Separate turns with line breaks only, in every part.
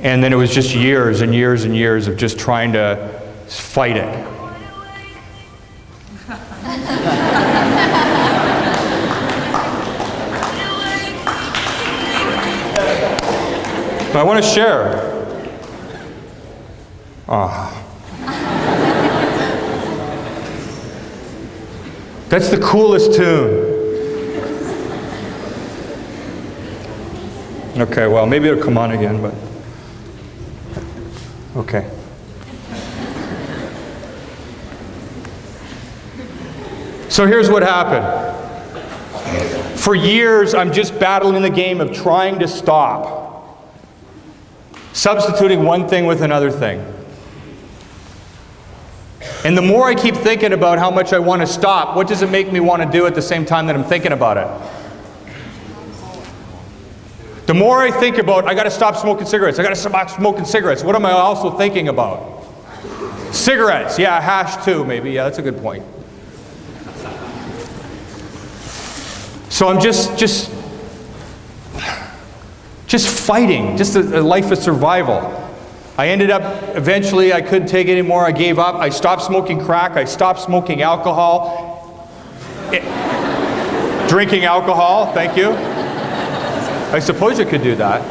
And then it was just years and years and years of just trying to fight it. But I want to share. That's the coolest tune. Okay, well, maybe it'll come on again, but okay. So here's what happened. For years, I'm just battling the game of trying to stop, substituting one thing with another thing. And the more I keep thinking about how much I want to stop, what does it make me want to do at the same time that I'm thinking about it? The more I think about, I got to stop smoking cigarettes, I got to stop smoking cigarettes, what am I also thinking about? Cigarettes, yeah, hash too, maybe, yeah, that's a good point. So I'm just fighting, just a life of survival. I ended up, eventually I couldn't take it anymore, I gave up, I stopped smoking crack, I stopped smoking alcohol, drinking alcohol, thank you. I suppose you could do that.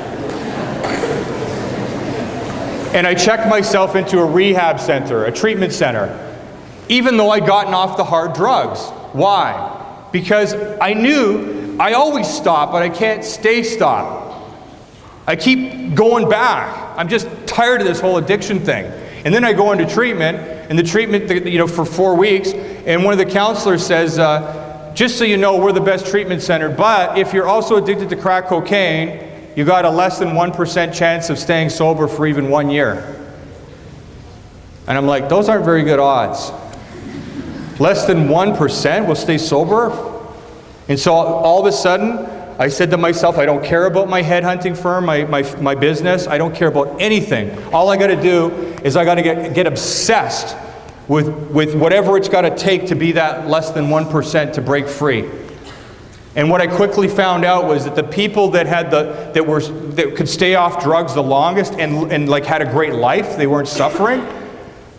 And I checked myself into a rehab center, a treatment center, even though I'd gotten off the hard drugs. Why? Because I knew I always stop, but I can't stay stopped. I keep going back. I'm just tired of this whole addiction thing. And then I go into treatment, and the treatment, for 4 weeks, and one of the counselors says, just so you know, we're the best treatment center, but if you're also addicted to crack cocaine, you got a less than 1% chance of staying sober for even 1 year. And I'm like, those aren't very good odds. Less than 1% will stay sober? And so all of a sudden, I said to myself, I don't care about my headhunting firm, my business. I don't care about anything. All I got to do is I got to get obsessed with whatever it's got to take to be that less than 1% to break free. And what I quickly found out was that the people that could stay off drugs the longest and like had a great life, they weren't suffering,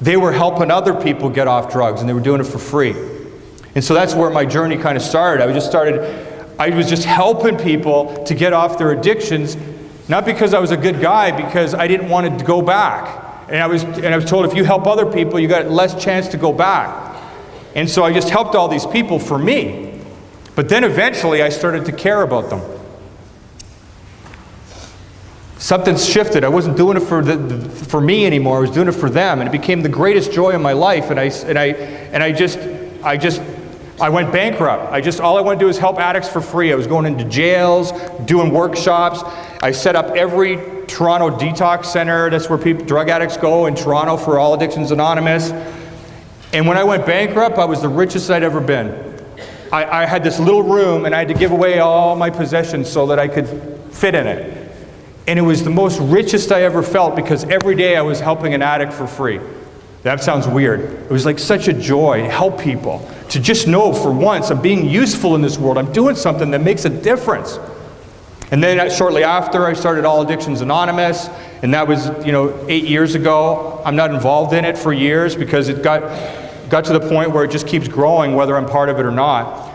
they were helping other people get off drugs, and they were doing it for free. And so that's where my journey kind of started. I was just helping people to get off their addictions, not because I was a good guy, because I didn't want to go back. And I was told, if you help other people, you got less chance to go back. And so I just helped all these people for me. But then eventually I started to care about them. Something shifted. I wasn't doing it for me anymore. I was doing it for them, and it became the greatest joy in my life. And I went bankrupt. All I wanted to do is help addicts for free. I was going into jails, doing workshops. I set up every Toronto detox center. That's where drug addicts go in Toronto for All Addictions Anonymous. And when I went bankrupt, I was the richest I'd ever been. I had this little room, and I had to give away all my possessions so that I could fit in it. And it was the most richest I ever felt, because every day I was helping an addict for free. That sounds weird. It was like such a joy to help people, to just know for once I'm being useful in this world. I'm doing something that makes a difference. And then shortly after, I started All Addictions Anonymous, and that was 8 years ago. I'm not involved in it for years because it got to the point where it just keeps growing whether I'm part of it or not.